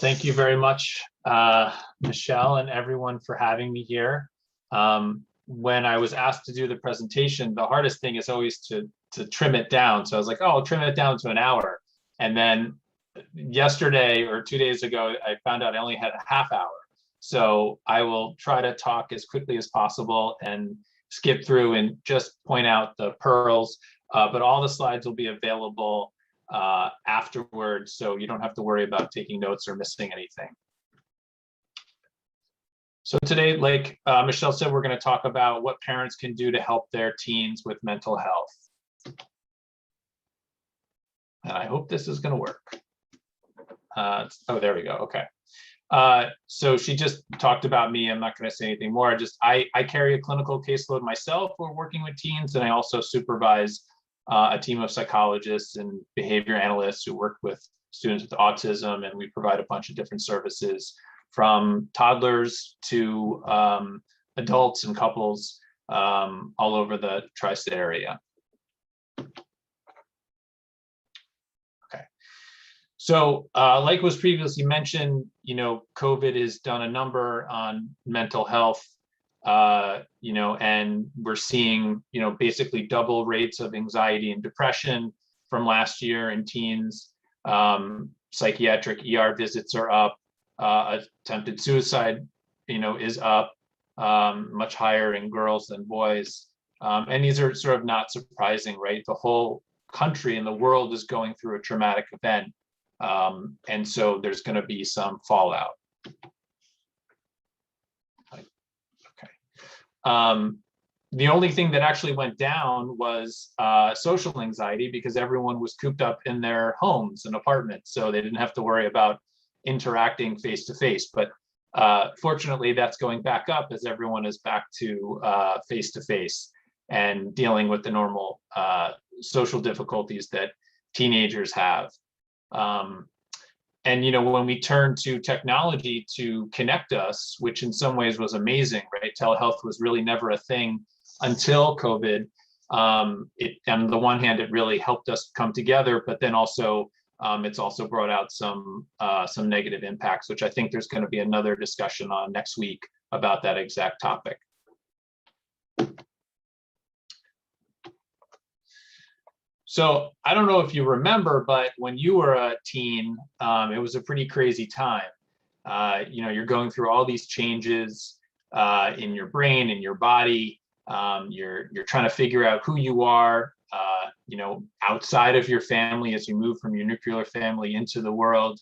Thank you very much, Michelle, and everyone for having me here. When I was asked to do the presentation, the hardest thing is always to trim it down. So I was like, oh, I'll trim it down to an hour. And then yesterday or 2 days ago, I found out I only had a half hour. So I will try to talk as quickly as possible and skip through and just point out the pearls. But all the slides will be available afterwards, so you don't have to worry about taking notes or missing anything. So today, like Michelle said, we're going to talk about what parents can do to help their teens with mental health. And I hope this is going to work. Oh, there we go. Okay. So she just talked about me. I'm not going to say anything more. I carry a clinical caseload myself. We're working with teens, and I also supervise a team of psychologists and behavior analysts who work with students with autism, and we provide a bunch of different services from toddlers to adults and couples all over the tri-state area. Okay, so like was previously mentioned, COVID has done a number on mental health. And we're seeing, basically double rates of anxiety and depression from last year in teens. Psychiatric ER visits are up. Attempted suicide, is up, much higher in girls than boys. And these are sort of not surprising, right? The whole country and the world is going through a traumatic event. And so there's going to be some fallout. The only thing that actually went down was social anxiety, because everyone was cooped up in their homes and apartments, so they didn't have to worry about interacting face to face. But fortunately, that's going back up as everyone is back to face to face and dealing with the normal social difficulties that teenagers have. And when we turn to technology to connect us, which in some ways was amazing, right? Telehealth was really never a thing until COVID. On the one hand, it really helped us come together, but then also it's also brought out some negative impacts, which I think there's going to be another discussion on next week about that exact topic. So I don't know if you remember, but when you were a teen, it was a pretty crazy time. You're going through all these changes in your brain, in your body. You're trying to figure out who you are, outside of your family as you move from your nuclear family into the world.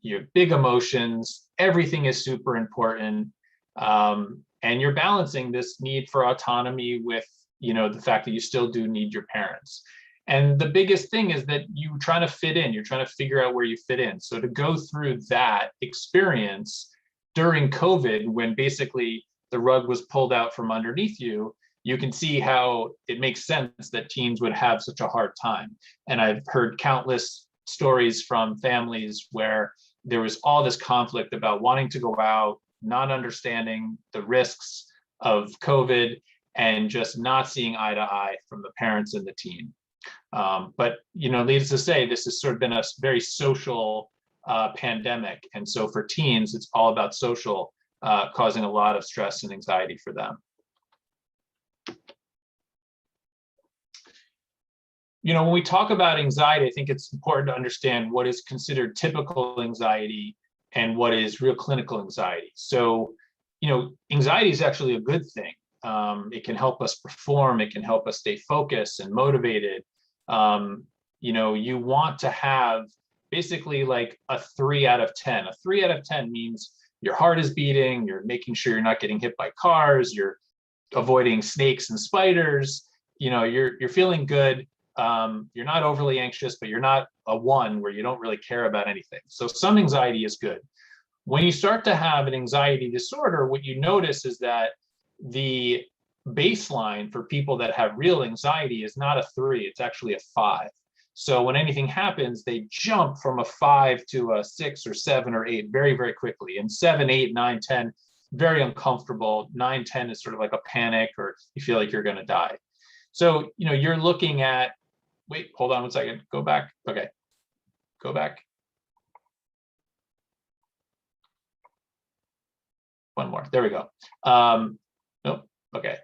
You have big emotions. Everything is super important. And you're balancing this need for autonomy with the fact that you still do need your parents. And the biggest thing is that you're trying to fit in, you're trying to figure out where you fit in. So to go through that experience during COVID, when basically the rug was pulled out from underneath you, you can see how it makes sense that teens would have such a hard time. And I've heard countless stories from families where there was all this conflict about wanting to go out, not understanding the risks of COVID, and just not seeing eye to eye from the parents and the teen. But needless to say, this has sort of been a very social pandemic. And so for teens, it's all about social, causing a lot of stress and anxiety for them. When we talk about anxiety, I think it's important to understand what is considered typical anxiety and what is real clinical anxiety. So, anxiety is actually a good thing. It can help us perform. It can help us stay focused and motivated. You want to have basically like a 3 out of 10. A 3 out of 10 means your heart is beating, you're making sure you're not getting hit by cars, you're avoiding snakes and spiders, you're feeling good. You're not overly anxious, but you're not a 1 where you don't really care about anything. So some anxiety is good. When you start to have an anxiety disorder, what you notice is that the baseline for people that have real anxiety is not a 3, it's actually a 5. So when anything happens, they jump from a 5 to a 6 or 7 or 8 very, very quickly. And 7, 8, 9, 10, very uncomfortable. 9, 10 is sort of like a panic, or you feel like you're going to die. So, you're looking at, wait, hold on one second, go back. Okay, go back. one more. There we go. Nope. Okay.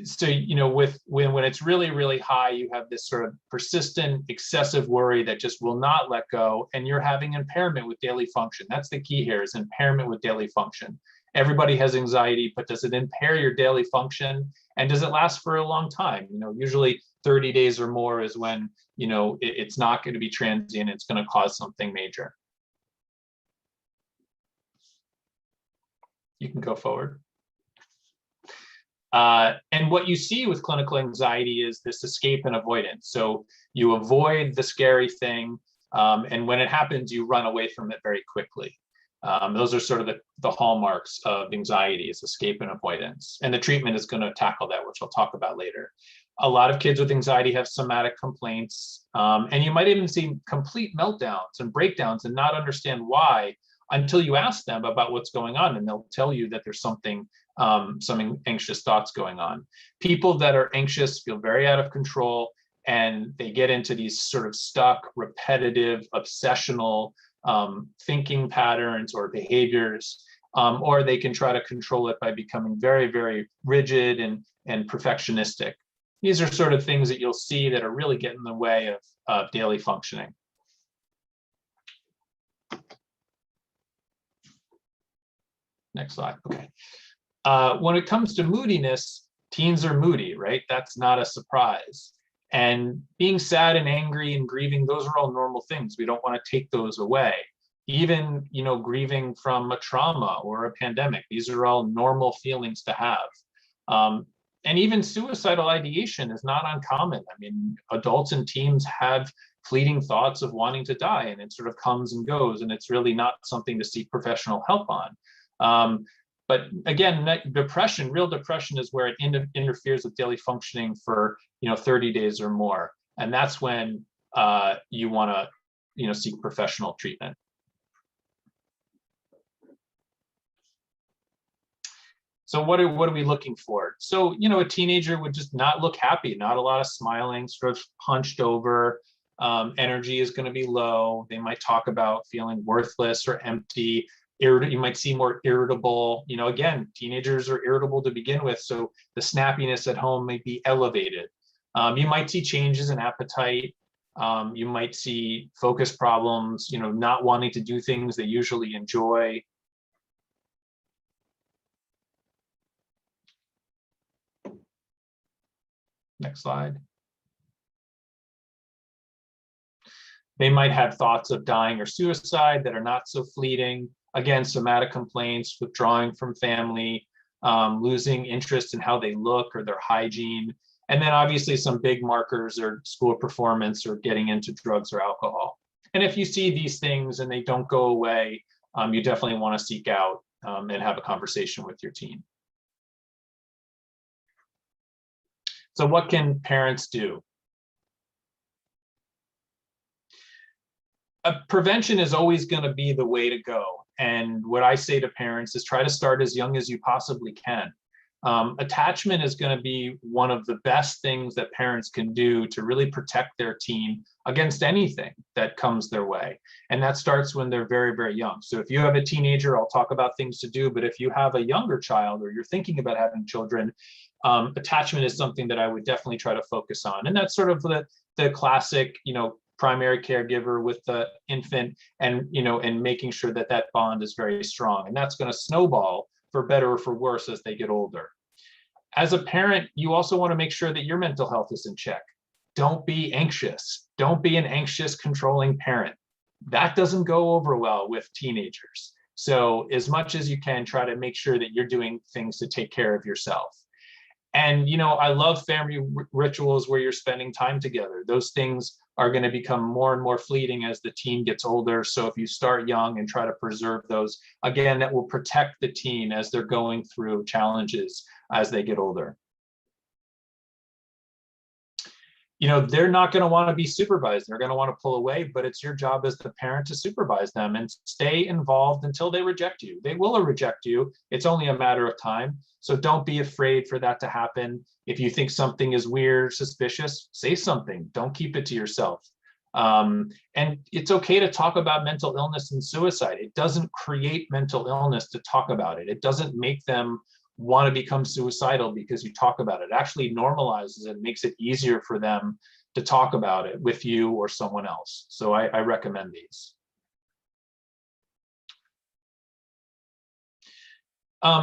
So, you know, when it's really, really high, you have this sort of persistent, excessive worry that just will not let go, and you're having impairment with daily function. That's the key here, is impairment with daily function. Everybody has anxiety, but does it impair your daily function? And does it last for a long time? You know, usually 30 days or more is when, you know, it's not going to be transient. It's going to cause something major. You can go forward. And what you see with clinical anxiety is this escape and avoidance. So you avoid the scary thing, and when it happens, you run away from it very quickly. Those are sort of the hallmarks of anxiety, is escape and avoidance. And the treatment is going to tackle that, which I'll talk about later. A lot of kids with anxiety have somatic complaints, and you might even see complete meltdowns and breakdowns and not understand why until you ask them about what's going on, and they'll tell you that there's some anxious thoughts going on. People that are anxious feel very out of control, and they get into these sort of stuck, repetitive, obsessional thinking patterns or behaviors, or they can try to control it by becoming very, very rigid and perfectionistic. These are sort of things that you'll see that are really getting in the way of daily functioning. Next slide. Okay. When it comes to moodiness, teens are moody, right? That's not a surprise. And being sad and angry and grieving, those are all normal things. We don't want to take those away. Even, you know, grieving from a trauma or a pandemic, these are all normal feelings to have. And even suicidal ideation is not uncommon. I mean, adults and teens have fleeting thoughts of wanting to die, and it sort of comes and goes, and it's really not something to seek professional help on. But again, depression, real depression, is where it interferes with daily functioning for, you know, 30 days or more. And that's when you want to, you know, seek professional treatment. So what are we looking for? So, you know, a teenager would just not look happy, not a lot of smiling, sort of hunched over. Energy is going to be low. They might talk about feeling worthless or empty. You might see more irritable. You know, again, teenagers are irritable to begin with, so the snappiness at home may be elevated. You might see changes in appetite. You might see focus problems, you know, not wanting to do things they usually enjoy. Next slide. They might have thoughts of dying or suicide that are not so fleeting. Again, somatic complaints, withdrawing from family, losing interest in how they look or their hygiene. And then obviously some big markers are school performance or getting into drugs or alcohol. And if you see these things and they don't go away, you definitely want to seek out and have a conversation with your teen. So what can parents do? Prevention is always going to be the way to go. And what I say to parents is try to start as young as you possibly can. Attachment is going to be one of the best things that parents can do to really protect their teen against anything that comes their way. And that starts when they're very, very young. So if you have a teenager, I'll talk about things to do. But if you have a younger child or you're thinking about having children, attachment is something that I would definitely try to focus on. And that's sort of the classic, you know, primary caregiver with the infant, and, you know, and making sure that that bond is very strong. And that's going to snowball for better or for worse as they get older. As a parent, you also want to make sure that your mental health is in check. Don't be anxious. Don't be an anxious, controlling parent. That doesn't go over well with teenagers. So as much as you can, try to make sure that you're doing things to take care of yourself. And, you know, I love family rituals where you're spending time together. Those things are going to become more and more fleeting as the teen gets older. So if you start young and try to preserve those, again, that will protect the teen as they're going through challenges as they get older. You know, they're not going to want to be supervised. They're going to want to pull away, but it's your job as the parent to supervise them and stay involved until they reject you. They will reject you. It's only a matter of time. So don't be afraid for that to happen. If you think something is weird, suspicious, say something. Don't keep it to yourself. And it's okay to talk about mental illness and suicide. It doesn't create mental illness to talk about it. It doesn't make them want to become suicidal because you talk about it. It actually normalizes it, makes it easier for them to talk about it with you or someone else. So I recommend these.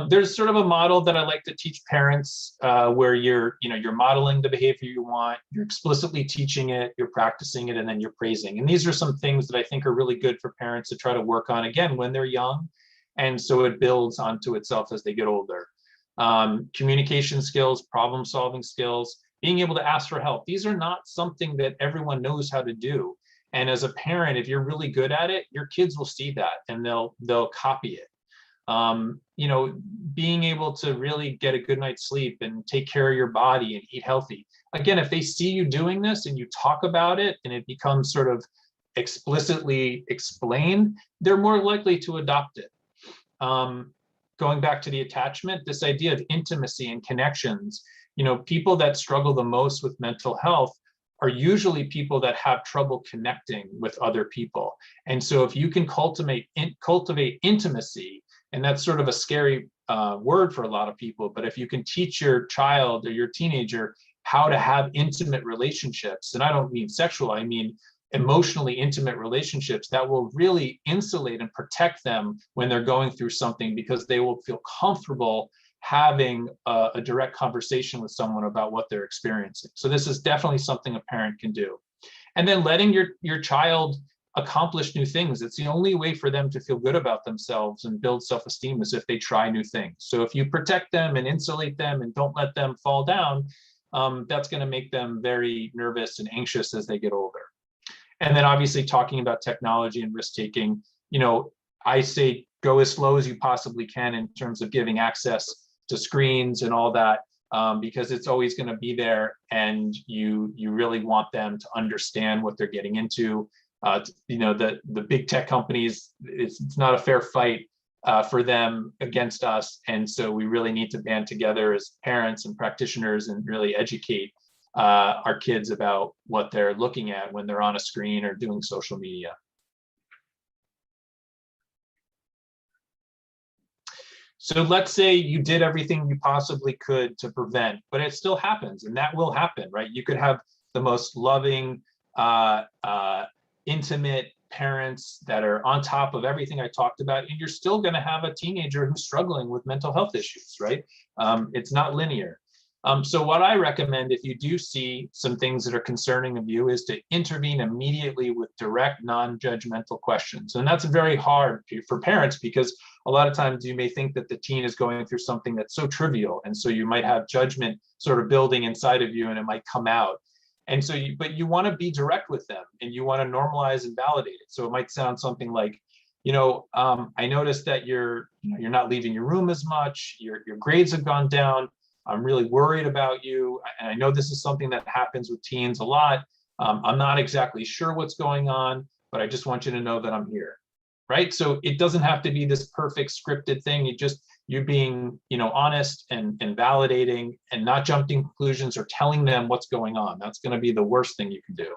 There's sort of a model that I like to teach parents where you're modeling the behavior you want, you're explicitly teaching it, you're practicing it, and then you're praising. And these are some things that I think are really good for parents to try to work on, again, when they're young. And so it builds onto itself as they get older. Communication skills, problem solving skills, being able to ask for help. These are not something that everyone knows how to do. And as a parent, if you're really good at it, your kids will see that and they'll copy it. Being able to really get a good night's sleep and take care of your body and eat healthy. Again, if they see you doing this and you talk about it and it becomes sort of explicitly explained, they're more likely to adopt it. Going back to the attachment, this idea of intimacy and connections, people that struggle the most with mental health are usually people that have trouble connecting with other people. And so if you can cultivate intimacy, and that's sort of a scary word for a lot of people, but if you can teach your child or your teenager how to have intimate relationships, and I don't mean sexual, I mean emotionally intimate relationships, that will really insulate and protect them when they're going through something, because they will feel comfortable having a direct conversation with someone about what they're experiencing. So this is definitely something a parent can do. And then letting your child accomplish new things. It's the only way for them to feel good about themselves and build self-esteem is if they try new things. So if you protect them and insulate them and don't let them fall down, that's going to make them very nervous and anxious as they get older. And then obviously talking about technology and risk-taking, I say go as slow as you possibly can in terms of giving access to screens and all that, because it's always going to be there, and you really want them to understand what they're getting into. The big tech companies, it's not a fair fight for them against us, and so we really need to band together as parents and practitioners and really educate our kids about what they're looking at when they're on a screen or doing social media. So let's say you did everything you possibly could to prevent, but it still happens, and that will happen, right? You could have the most loving, intimate parents that are on top of everything I talked about, and you're still going to have a teenager who's struggling with mental health issues, right? It's not linear. So what I recommend, if you do see some things that are concerning of you, is to intervene immediately with direct, non-judgmental questions. And that's very hard for parents, because a lot of times you may think that the teen is going through something that's so trivial. And so you might have judgment sort of building inside of you, and it might come out. And so but you want to be direct with them, and you want to normalize and validate it. So it might sound something like, I noticed that you're not leaving your room as much, your grades have gone down. I'm really worried about you. And I know this is something that happens with teens a lot. I'm not exactly sure what's going on, but I just want you to know that I'm here, right? So it doesn't have to be this perfect scripted thing. You're being, honest and validating, and not jumping conclusions or telling them what's going on. That's going to be the worst thing you can do.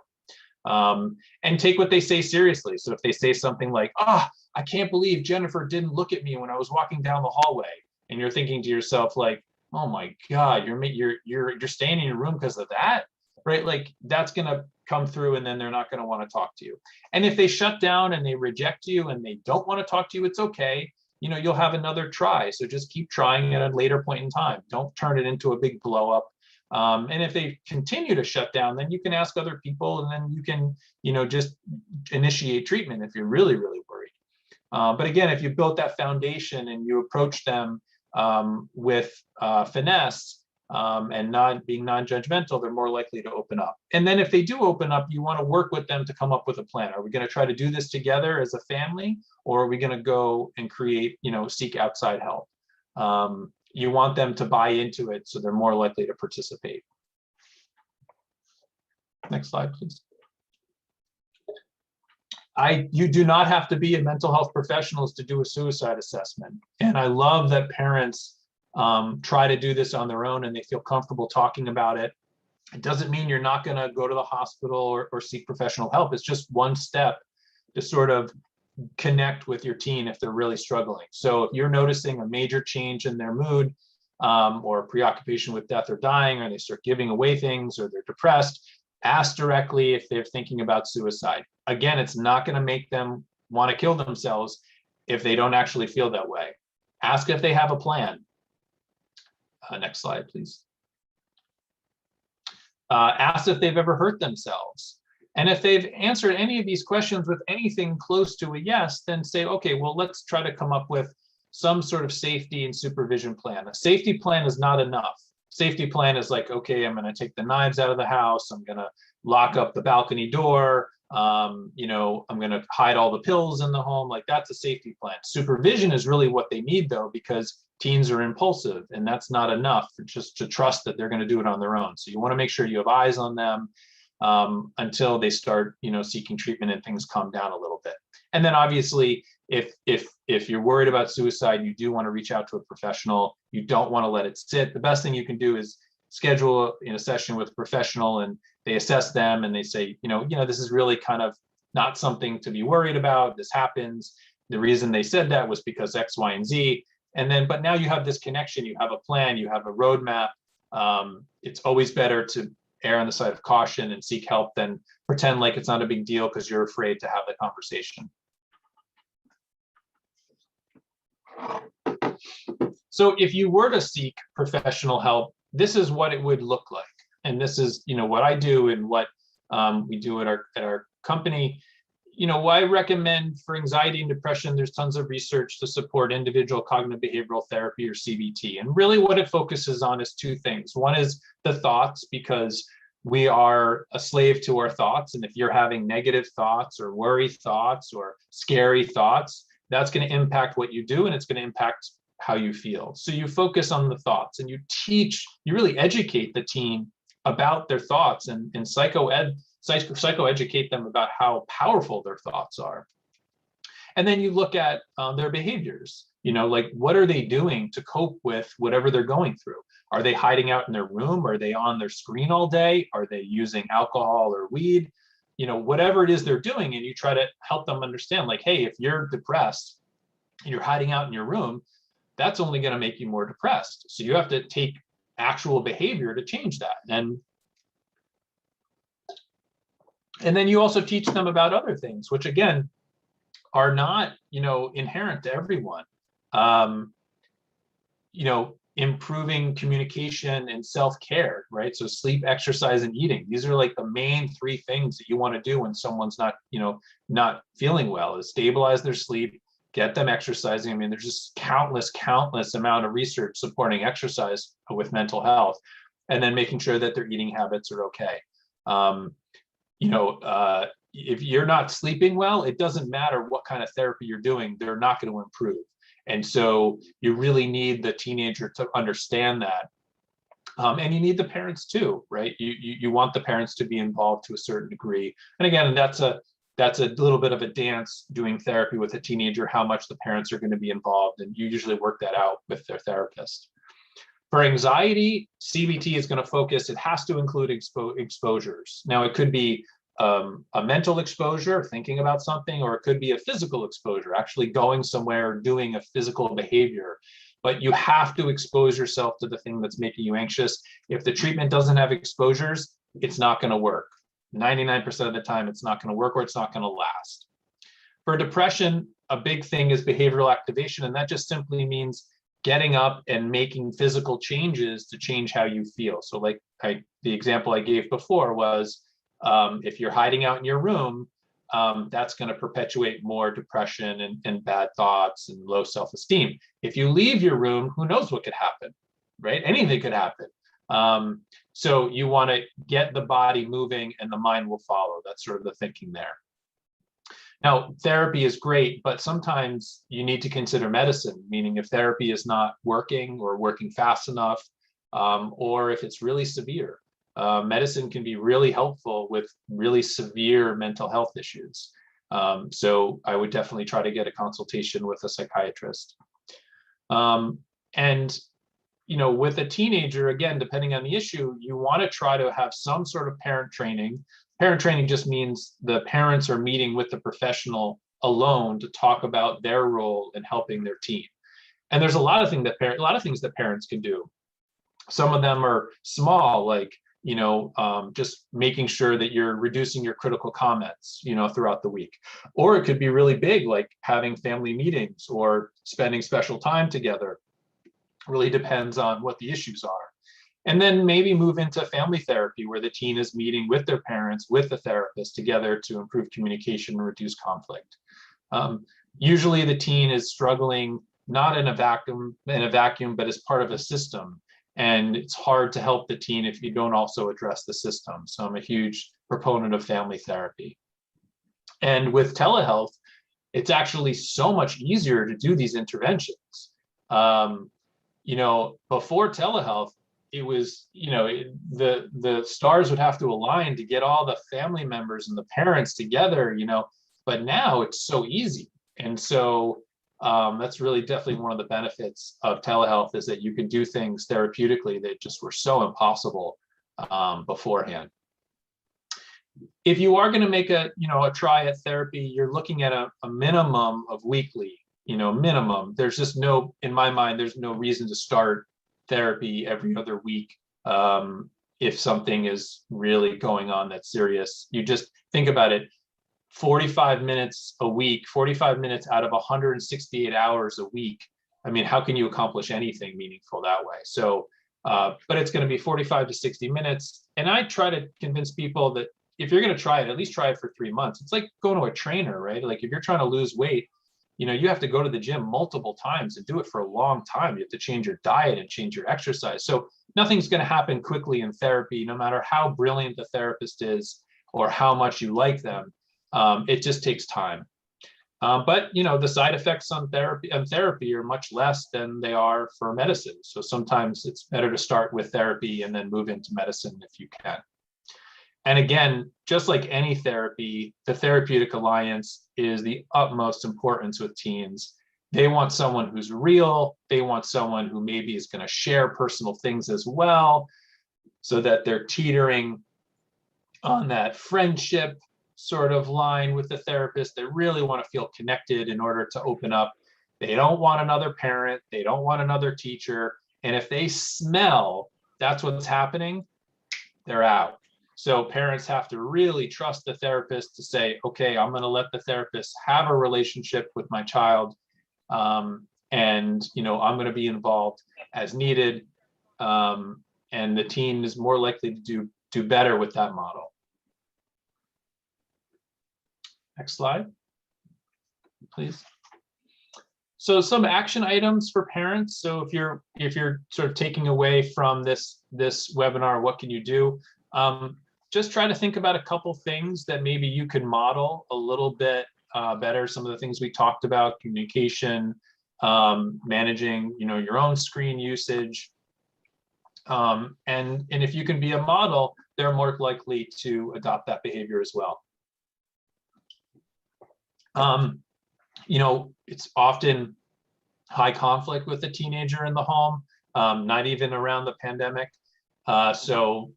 And take what they say seriously. So if they say something like, I can't believe Jennifer didn't look at me when I was walking down the hallway, and you're thinking to yourself like, oh my God, you're staying in your room because of that, right? Like, that's gonna come through, and then they're not gonna want to talk to you. And if they shut down and they reject you and they don't want to talk to you, it's okay. You'll have another try. So just keep trying at a later point in time. Don't turn it into a big blow up. And if they continue to shut down, then you can ask other people, and then you can, just initiate treatment if you're really, really worried. But again, if you built that foundation and you approach them with finesse and not being non-judgmental, they're more likely to open up. And then if they do open up, you want to work with them to come up with a plan. Are we going to try to do this together as a family, or are we going to go and seek outside help? You want them to buy into it, so they're more likely to participate. Next slide, please. You do not have to be a mental health professional to do a suicide assessment. And I love that parents try to do this on their own, and they feel comfortable talking about it. It doesn't mean you're not going to go to the hospital or seek professional help. It's just one step to sort of connect with your teen if they're really struggling. So if you're noticing a major change in their mood, or preoccupation with death or dying, or they start giving away things, or they're depressed, ask directly if they're thinking about suicide. Again, it's not going to make them want to kill themselves if they don't actually feel that way. Ask if they have a plan. Next slide, please. Ask if they've ever hurt themselves. And if they've answered any of these questions with anything close to a yes, then say, okay, well, let's try to come up with some sort of safety and supervision plan. A safety plan is not enough. Safety plan is like, okay, I'm going to take the knives out of the house. I'm going to lock up the balcony door. I'm going to hide all the pills in the home. Like, that's a safety plan. Supervision is really what they need, though, because teens are impulsive, and that's not enough just to trust that they're going to do it on their own. So you want to make sure you have eyes on them until they start, seeking treatment and things calm down a little bit. And then obviously, if you're worried about suicide, you do want to reach out to a professional. You don't want to let it sit. The best thing you can do is schedule a session with a professional, and they assess them and they say, this is really kind of not something to be worried about. This happens. The reason they said that was because X, Y, and Z. And then, but now you have this connection, you have a plan, you have a roadmap. It's always better to err on the side of caution and seek help than pretend like it's not a big deal because you're afraid to have the conversation. So if you were to seek professional help, this is what it would look like. And this is, what I do and what we do at our company. I recommend for anxiety and depression, there's tons of research to support individual cognitive behavioral therapy, or CBT. And really what it focuses on is two things. One is the thoughts, because we are a slave to our thoughts. And if you're having negative thoughts or worry thoughts or scary thoughts, that's going to impact what you do, and it's going to impact how you feel. So you focus on the thoughts, and you really educate the teen about their thoughts, and psychoeducate them about how powerful their thoughts are. And then you look at their behaviors, like what are they doing to cope with whatever they're going through? Are they hiding out in their room? Are they on their screen all day? Are they using alcohol or weed? Whatever it is they're doing, and you try to help them understand, like, hey, if you're depressed and you're hiding out in your room, that's only going to make you more depressed. So you have to take actual behavior to change that. And then you also teach them about other things, which again are not, inherent to everyone. Improving communication and self-care, right? So sleep, exercise, and eating. These are like the main three things that you want to do when someone's not feeling well, is stabilize their sleep, get them exercising. I mean, there's just countless amount of research supporting exercise with mental health, and then making sure that their eating habits are okay. If you're not sleeping well, it doesn't matter what kind of therapy you're doing, they're not going to improve. And so you really need the teenager to understand that. And you need the parents too, right? You want the parents to be involved to a certain degree. And again, that's a little bit of a dance doing therapy with a teenager, how much the parents are going to be involved. And you usually work that out with their therapist. For anxiety, CBT is going to focus, it has to include exposures. Now, it could be a mental exposure, thinking about something, or it could be a physical exposure, actually going somewhere, doing a physical behavior. But you have to expose yourself to the thing that's making you anxious. If the treatment doesn't have exposures, it's not going to work. 99% of the time, it's not going to work, or it's not going to last. For depression, a big thing is behavioral activation, and that just simply means getting up and making physical changes to change how you feel. So like the example I gave before was, if you're hiding out in your room, that's going to perpetuate more depression and bad thoughts and low self-esteem. If you leave your room, who knows what could happen, right? Anything could happen. So you want to get the body moving and the mind will follow. That's sort of the thinking there. Now, therapy is great, but sometimes you need to consider medicine, meaning if therapy is not working or working fast enough, or if it's really severe. Medicine can be really helpful with really severe mental health issues. So I would definitely try to get a consultation with a psychiatrist. And with a teenager, again, depending on the issue, you want to try to have some sort of parent training. Parent training just means the parents are meeting with the professional alone to talk about their role in helping their teen. And there's a lot of things that parents can do. Some of them are small, like just making sure that you're reducing your critical comments, throughout the week. Or it could be really big, like having family meetings or spending special time together. Really depends on what the issues are. And then maybe move into family therapy, where the teen is meeting with their parents, with the therapist together to improve communication and reduce conflict. Usually the teen is struggling not in a vacuum, but as part of a system. And it's hard to help the teen if you don't also address the system. So I'm a huge proponent of family therapy. And with telehealth, it's actually so much easier to do these interventions. Before telehealth, it was, the stars would have to align to get all the family members and the parents together, but now it's so easy. And so that's really definitely one of the benefits of telehealth, is that you can do things therapeutically that just were so impossible beforehand. If you are going to make a try at therapy, you're looking at a minimum of weekly, minimum. There's just in my mind, there's no reason to start therapy every other week. If something is really going on that's serious, you just think about it. 45 minutes a week, 45 minutes out of 168 hours a week. I mean, how can you accomplish anything meaningful that way? So, but it's going to be 45 to 60 minutes. And I try to convince people that if you're going to try it, at least try it for 3 months. It's like going to a trainer, right? Like if you're trying to lose weight, you have to go to the gym multiple times and do it for a long time. You have to change your diet and change your exercise. So nothing's going to happen quickly in therapy, no matter how brilliant the therapist is or how much you like them. It just takes time. But the side effects on therapy are much less than they are for medicine. So sometimes it's better to start with therapy and then move into medicine if you can. And again, just like any therapy, the therapeutic alliance is the utmost importance with teens. They want someone who's real. They want someone who maybe is going to share personal things as well, so that they're teetering on that friendship sort of line with the therapist. They really want to feel connected in order to open up. They don't want another parent. They don't want another teacher. And if they smell that's what's happening, they're out. So parents have to really trust the therapist to say, okay, I'm going to let the therapist have a relationship with my child. And, I'm going to be involved as needed. And the teen is more likely to do better with that model. Next slide, please. So some action items for parents. So if you're sort of taking away from this webinar, what can you do? Just try to think about a couple things that maybe you can model a little bit better. Some of the things we talked about: communication, managing, your own screen usage, and if you can be a model, they're more likely to adopt that behavior as well. It's often high conflict with a teenager in the home, not even around the pandemic. So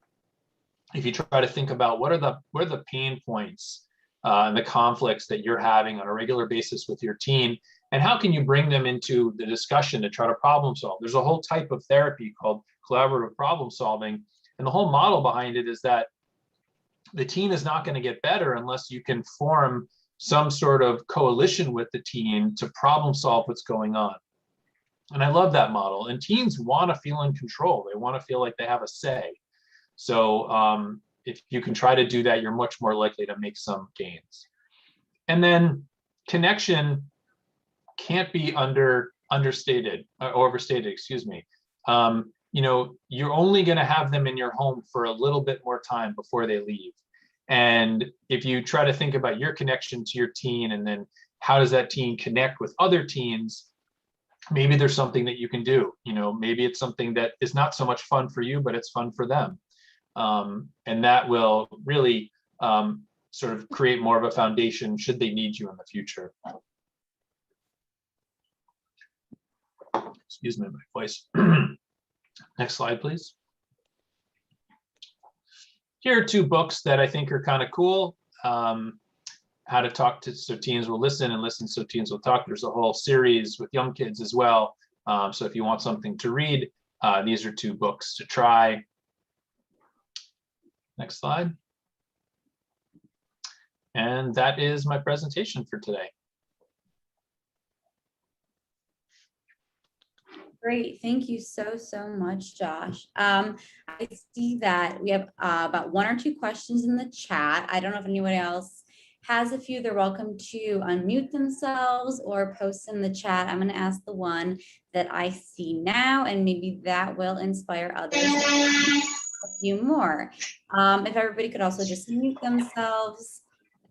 if you try to think about what are the pain points and the conflicts that you're having on a regular basis with your teen, and how can you bring them into the discussion to try to problem solve? There's a whole type of therapy called collaborative problem solving. And the whole model behind it is that the teen is not going to get better unless you can form some sort of coalition with the teen to problem solve what's going on. And I love that model. And teens want to feel in control. They want to feel like they have a say. So if you can try to do that, you're much more likely to make some gains. And then connection can't be overstated, excuse me. You're only going to have them in your home for a little bit more time before they leave. And if you try to think about your connection to your teen, and then how does that teen connect with other teens, maybe there's something that you can do. Maybe it's something that is not so much fun for you, but it's fun for them. And that will really sort of create more of a foundation should they need you in the future. Excuse me, my voice. Next slide, please. Here are two books that I think are kind of cool. How to Talk to So Teens Will Listen and Listen So Teens Will Talk. There's a whole series with young kids as well. So if you want something to read, these are two books to try. Next slide. And that is my presentation for today. Great, thank you so much, Josh. I see that we have about 1 or 2 questions in the chat. I don't know if anyone else has a few. They're welcome to unmute themselves or post in the chat. I'm going to ask the one that I see now, and maybe that will inspire others. A few more. If everybody could also just mute themselves,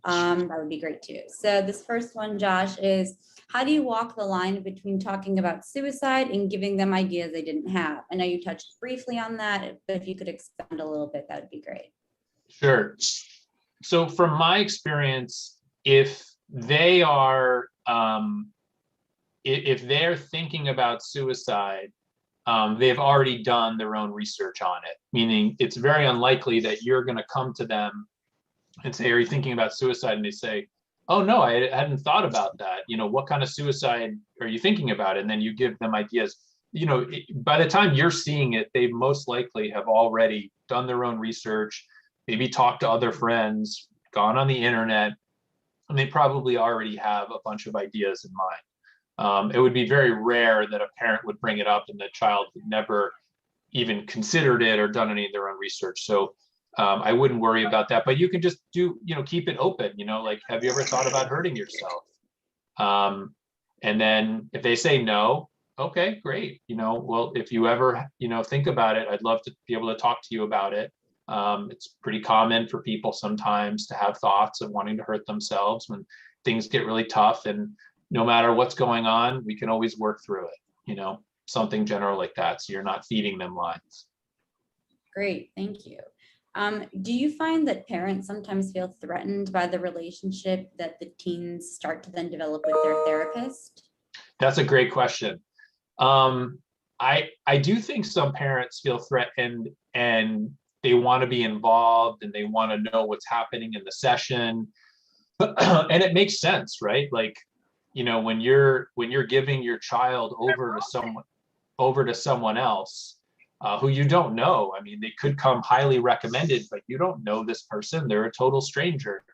that would be great too. So this first one, Josh, is how do you walk the line between talking about suicide and giving them ideas they didn't have? I know you touched briefly on that, but if you could expand a little bit, that would be great. Sure. So from my experience, if they are, if they're thinking about suicide, they've already done their own research on it, meaning it's very unlikely that you're going to come to them and say, are you thinking about suicide? And they say, oh, no, I hadn't thought about that. You know, what kind of suicide are you thinking about? And then you give them ideas. You know, by the time you're seeing it, they most likely have already done their own research, maybe talked to other friends, gone on the internet, and they probably already have a bunch of ideas in mind. It would be very rare that a parent would bring it up and the child had never even considered it or done any of their own research. So I wouldn't worry about that, but you can just do, you know, keep it open, you know, like, have you ever thought about hurting yourself? And then if they say no, okay, great. You know, well, if you ever, you know, think about it, I'd love to be able to talk to you about it. It's pretty common for people sometimes to have thoughts of wanting to hurt themselves when things get really tough, and no matter what's going on, we can always work through it, you know, something general like that. So you're not feeding them lines. Great, thank you. Do you find that parents sometimes feel threatened by the relationship that the teens start to then develop with their therapist? That's a great question. I do think some parents feel threatened and they want to be involved and they want to know what's happening in the session. And it makes sense, right? Like, you know, when you're giving your child over to someone else, who you don't know. I mean, they could come highly recommended, but you don't know this person. They're a total stranger.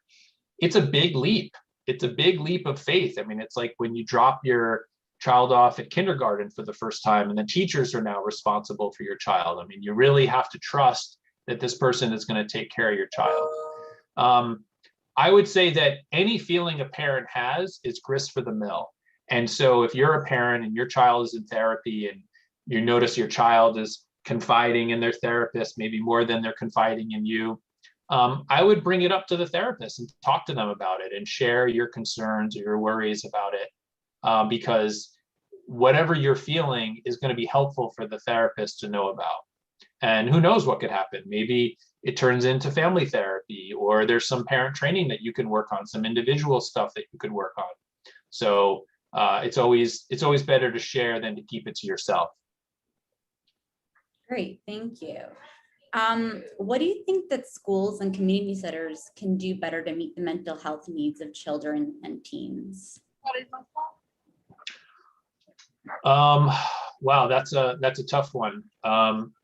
It's a big leap. It's a big leap of faith. I mean, it's like when you drop your child off at kindergarten for the first time and the teachers are now responsible for your child. I mean, you really have to trust that this person is going to take care of your child. I would say that any feeling a parent has is grist for the mill. And so if you're a parent and your child is in therapy and you notice your child is confiding in their therapist, maybe more than they're confiding in you, I would bring it up to the therapist and talk to them about it and share your concerns or your worries about it, because whatever you're feeling is going to be helpful for the therapist to know about. And who knows what could happen? Maybe it turns into family therapy, or there's some parent training that you can work on, some individual stuff that you could work on. So it's always better to share than to keep it to yourself. Great, thank you. What do you think that schools and community centers can do better to meet the mental health needs of children and teens? Wow, that's a tough one.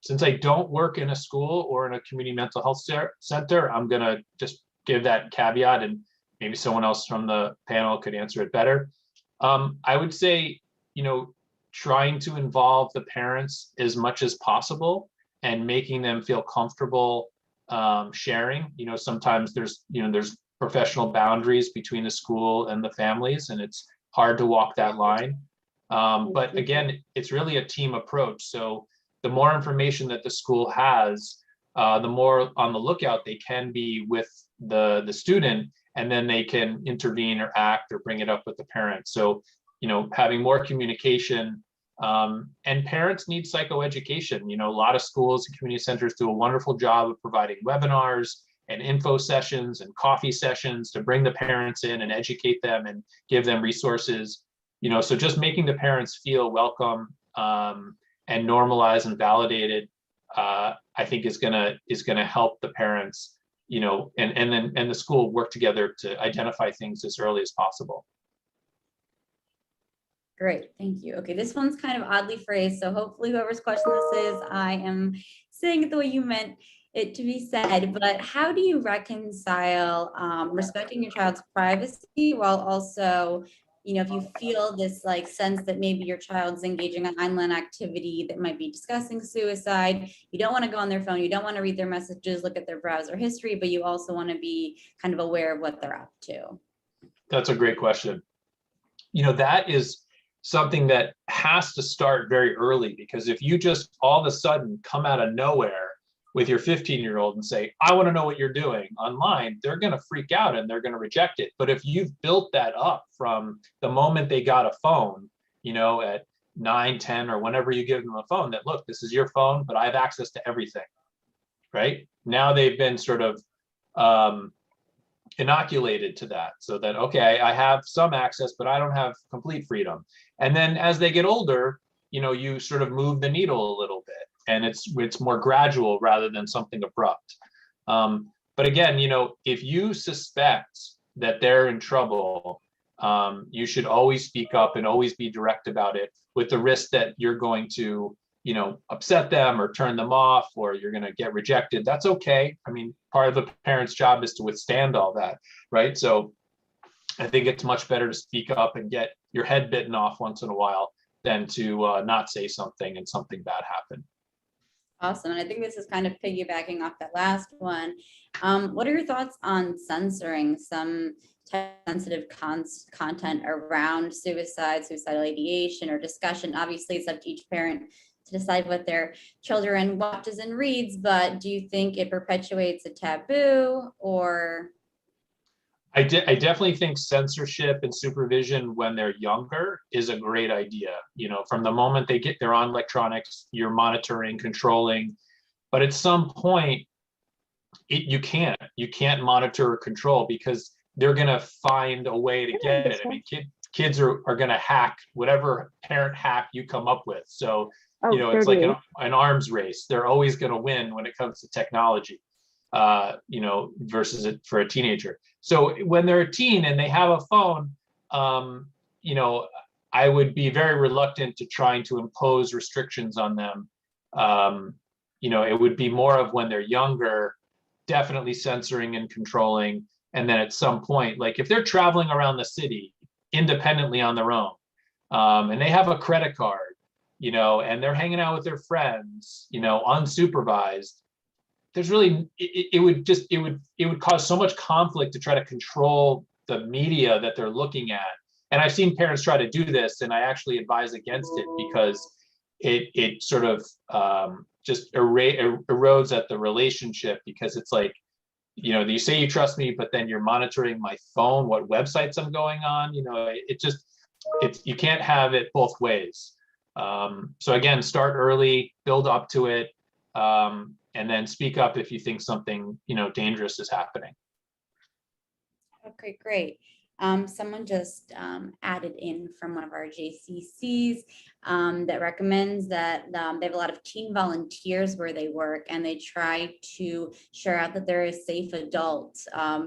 Since I don't work in a school or in a community mental health center, I'm gonna just give that caveat, and maybe someone else from the panel could answer it better. I would say, you know, trying to involve the parents as much as possible and making them feel comfortable sharing. You know, sometimes there's professional boundaries between the school and the families, and it's hard to walk that line. But again, it's really a team approach. So the more information that the school has, the more on the lookout they can be with the student, and then they can intervene or act or bring it up with the parents. So, you know, having more communication, and parents need psychoeducation. You know, a lot of schools and community centers do a wonderful job of providing webinars and info sessions and coffee sessions to bring the parents in and educate them and give them resources. You know, so just making the parents feel welcome, and normalized and validated, I think is gonna help the parents, and the school work together to identify things as early as possible. Great, thank you. Okay, this one's kind of oddly phrased, so hopefully whoever's question this is, I am saying it the way you meant it to be said, but how do you reconcile respecting your child's privacy while also, if you feel this like sense that maybe your child's engaging in online activity that might be discussing suicide, you don't want to go on their phone, you don't want to read their messages, look at their browser history, but you also want to be kind of aware of what they're up to? That's a great question. That is something that has to start very early, because if you just all of a sudden come out of nowhere with your 15-year-old and say, I want to know what you're doing online, they're going to freak out and they're going to reject it. But if you've built that up from the moment they got a phone, at 9, 10, or whenever you give them a phone, that, look, this is your phone, but I have access to everything, right? Now they've been sort of inoculated to that, so that, okay, I have some access, but I don't have complete freedom. And then as they get older, you sort of move the needle a little bit, and it's more gradual rather than something abrupt. But again, if you suspect that they're in trouble, you should always speak up and always be direct about it, with the risk that you're going to upset them or turn them off, or you're going to get rejected. That's okay. I mean, part of a parent's job is to withstand all that, right? So I think it's much better to speak up and get your head bitten off once in a while than to not say something and something bad happen. Awesome. And I think this is kind of piggybacking off that last one. What are your thoughts on censoring some sensitive content around suicide, suicidal ideation, or discussion? Obviously, it's up to each parent to decide what their children watches and reads, but do you think it perpetuates a taboo? Or I definitely think censorship and supervision when they're younger is a great idea. From the moment they're on electronics, you're monitoring, controlling, but at some point you can't monitor or control, because they're going to find a way to get it. I mean, kids are going to hack whatever parent hack you come up with. So it's like an arms race. They're always going to win when it comes to technology, versus it for a teenager. So when they're a teen and they have a phone, I would be very reluctant to trying to impose restrictions on them. It would be more of when they're younger, definitely censoring and controlling. And then at some point, like if they're traveling around the city independently on their own, and they have a credit card, and they're hanging out with their friends, unsupervised, there's really, it would cause so much conflict to try to control the media that they're looking at. And I've seen parents try to do this, and I actually advise against it, because it sort of just erodes at the relationship, because it's like, you say you trust me, but then you're monitoring my phone, what websites I'm going on. You can't have it both ways. So again, start early, build up to it, and then speak up if you think something dangerous is happening. Okay, great. Someone just added in from one of our JCCs that recommends that they have a lot of teen volunteers where they work, and they try to share out that they're a safe adult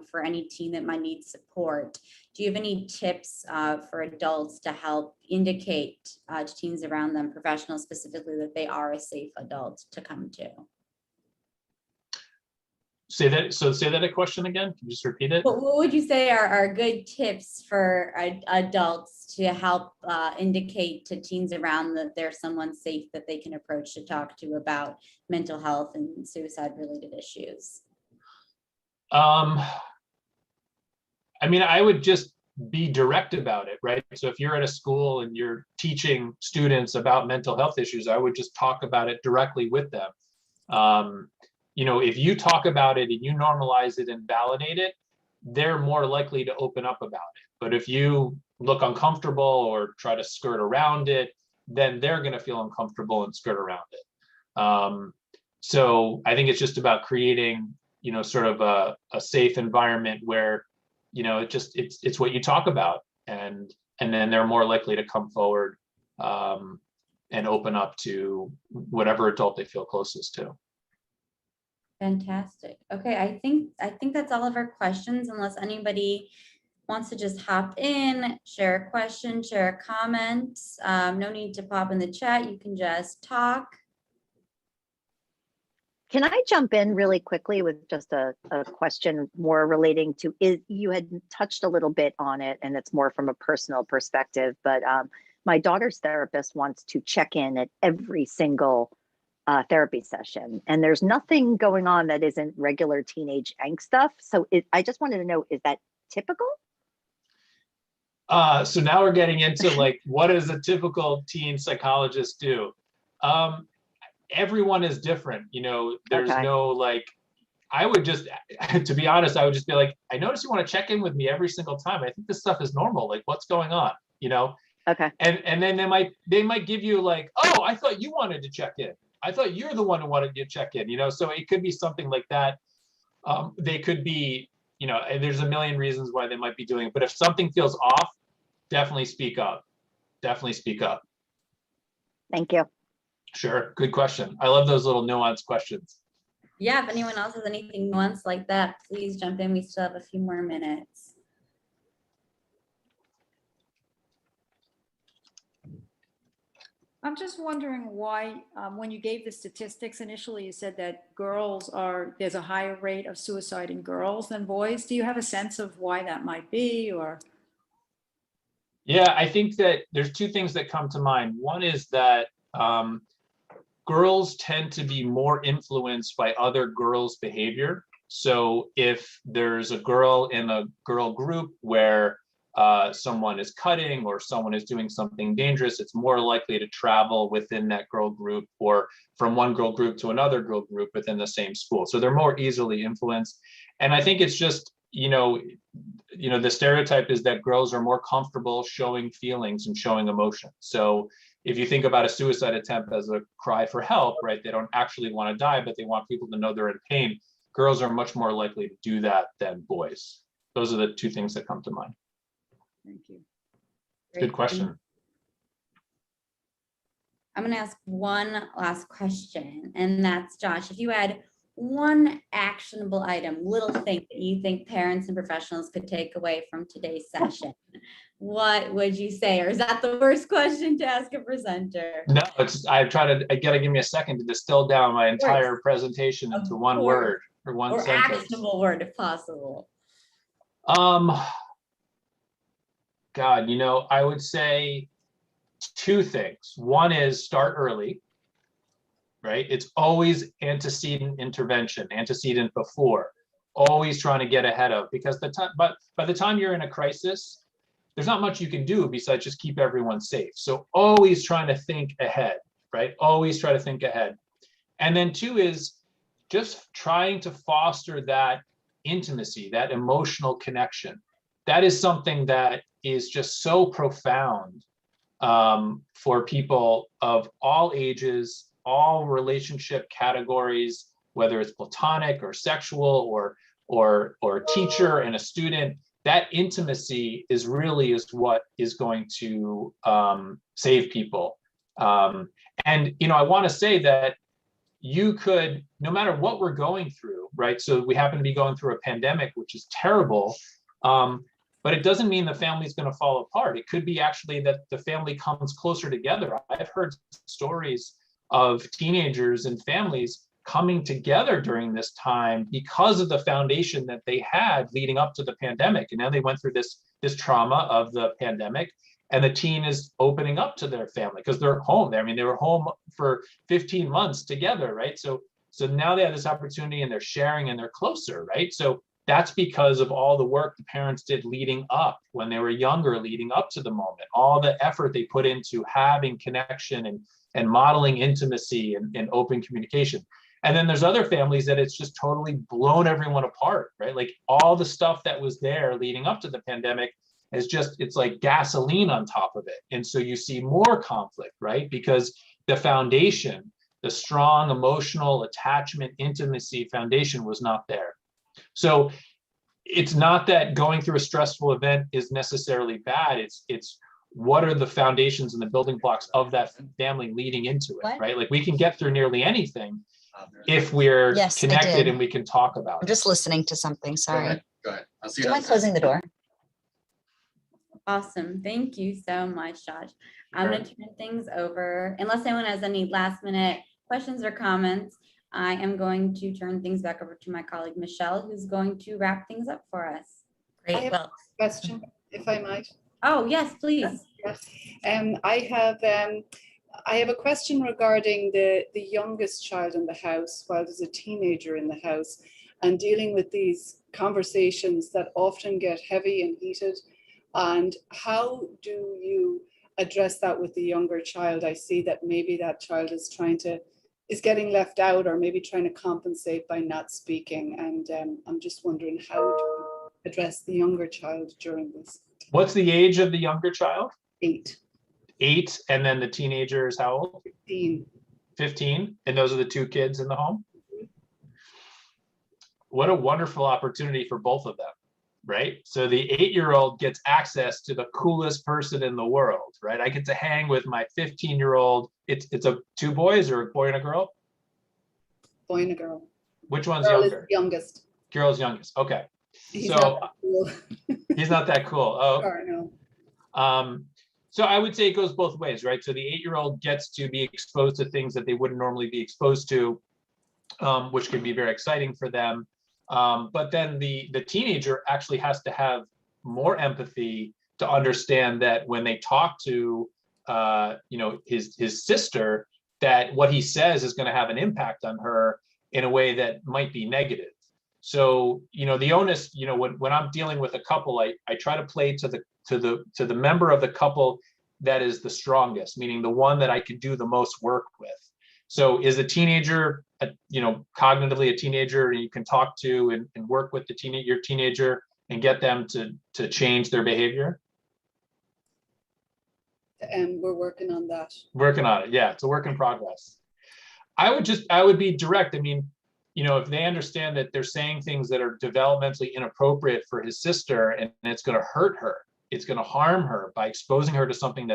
for any teen that might need support. Do you have any tips for adults to help indicate to teens around them, professionals specifically, that they are a safe adult to come to? Say that a question again. Can you just repeat it? What would you say are good tips for adults to help indicate to teens around that there's someone safe that they can approach to talk to about mental health and suicide related issues? I mean, I would just be direct about it, right? So if you're at a school and you're teaching students about mental health issues, I would just talk about it directly with them. If you talk about it and you normalize it and validate it, they're more likely to open up about it. But if you look uncomfortable or try to skirt around it, then they're going to feel uncomfortable and skirt around it. So I think it's just about creating, sort of a safe environment where, it's what you talk about, and then they're more likely to come forward, and open up to whatever adult they feel closest to. Fantastic. Okay, I think that's all of our questions, unless anybody wants to just hop in, share a question, share a comment. No need to pop in the chat. You can just talk. Can I jump in really quickly with just a question more relating to, you had touched a little bit on it, and it's more from a personal perspective, but my daughter's therapist wants to check in at every single therapy session, and there's nothing going on that isn't regular teenage angst stuff. So I just wanted to know, is that typical? So now we're getting into like, what does a typical teen psychologist do? Everyone is different, you know, there's no like, I would just, to be honest, I would just be like, I notice you want to check in with me every single time. I think this stuff is normal. Like, what's going on? You know? Okay. And then they might give you like, oh, I thought you wanted to check in. I thought you're the one who wanted to check in, you know? So it could be something like that. They could be, you know, there's a million reasons why they might be doing it, but if something feels off, definitely speak up. Definitely speak up. Thank you. Sure. Good question. I love those little nuanced questions. Yeah, if anyone else has anything nuanced like that, please jump in. We still have a few more minutes. I'm just wondering why, when you gave the statistics initially, you said that there's a higher rate of suicide in girls than boys. Do you have a sense of why that might be, or? Yeah, I think that there's two things that come to mind. One is that girls tend to be more influenced by other girls' behavior. So if there's a girl in a girl group where someone is cutting or someone is doing something dangerous, it's more likely to travel within that girl group or from one girl group to another girl group within the same school. So they're more easily influenced. And I think it's just, you know, the stereotype is that girls are more comfortable showing feelings and showing emotion. So if you think about a suicide attempt as a cry for help, right? They don't actually want to die, but they want people to know they're in pain. Girls are much more likely to do that than boys. Those are the two things that come to mind. Thank you. Good question. I'm going to ask one last question, and that's, Josh, if you had one actionable item, little thing that you think parents and professionals could take away from today's session, what would you say? Or is that the worst question to ask a presenter? No, I gotta give me a second to distill down my entire presentation into one word or one sentence. Or actionable word if possible. God, you know, I would say two things. One is start early, right? It's always antecedent intervention, antecedent before, always trying to get ahead of, because but by the time you're in a crisis, there's not much you can do besides just keep everyone safe. So always trying to think ahead, right? Always try to think ahead. And then two is just trying to foster that intimacy, that emotional connection. That is something that is just so profound for people of all ages, all relationship categories, whether it's platonic or sexual or teacher and a student. That intimacy is what is going to save people. And you know, I want to say that you could, no matter what we're going through, right? So we happen to be going through a pandemic, which is terrible. But it doesn't mean the family's going to fall apart. It could be actually that the family comes closer together. I've heard stories of teenagers and families coming together during this time because of the foundation that they had leading up to the pandemic. And now they went through this trauma of the pandemic, and the teen is opening up to their family because they're home. I mean, they were home for 15 months together, right? So now they have this opportunity and they're sharing and they're closer, right? So that's because of all the work the parents did leading up when they were younger, leading up to the moment, all the effort they put into having connection and modeling intimacy and open communication. And then there's other families that it's just totally blown everyone apart, right? Like all the stuff that was there leading up to the pandemic is just, it's like gasoline on top of it. And so you see more conflict, right? Because the foundation, the strong emotional attachment, intimacy foundation was not there. So it's not that going through a stressful event is necessarily bad. It's what are the foundations and the building blocks of that family leading into it, What? right? Like we can get through nearly anything if we're Yes, I connected did. and we can talk about I'm it. just listening to something, Go sorry. ahead, go ahead. I'll see Do you you mind downstairs. closing the door? Awesome. Thank you so much, Josh. I'm going to turn things over. Unless anyone has any last minute questions or comments, I am going to turn things back over to my colleague, Michelle, who's going to wrap things up for us. I Great, have well, a question, if I might. Oh, yes, please. I have a question regarding the youngest child in the house while there's a teenager in the house, and dealing with these conversations that often get heavy and heated. And how do you address that with the younger child? I see that maybe that child is getting left out, or maybe trying to compensate by not speaking. And I'm just wondering how to address the younger child during this. What's the age of the younger child? 8, 8, and then the teenager is how old? 15. 15, and those are the 2 kids in the home? What a wonderful opportunity for both of them, right? So the 8-year-old gets access to the coolest person in the world, right? I get to hang with my 15-year-old. It's a 2 boys or a boy and a girl? Boy and a girl. Which one's Girl is younger? youngest. Girl's youngest, okay. He's So- not that cool. He's not that cool. Oh, Sorry, no. So I would say it goes both ways, right? So the 8-year-old gets to be exposed to things that they wouldn't normally be exposed to, which can be very exciting for them. But then the teenager actually has to have more empathy to understand that when they talk to his sister, that what he says is going to have an impact on her in a way that might be negative. So, the onus, when I'm dealing with a couple, I try to play to the member of the couple that is the strongest, meaning the one that I can do the most work with. So is a teenager, cognitively a teenager, and you can talk to and work with your teenager and get them to change their behavior? And we're working on that. Working on it. Yeah, it's a work in progress. I would be direct. I mean, if they understand that they're saying things that are developmentally inappropriate for his sister, and it's going to hurt her, it's going to harm her by exposing her to something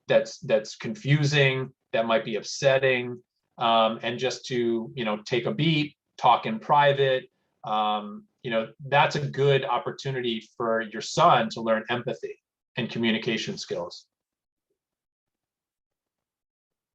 that's confusing, that might be upsetting, and just to, take a beat, talk in private, that's a good opportunity for your son to learn empathy and communication skills.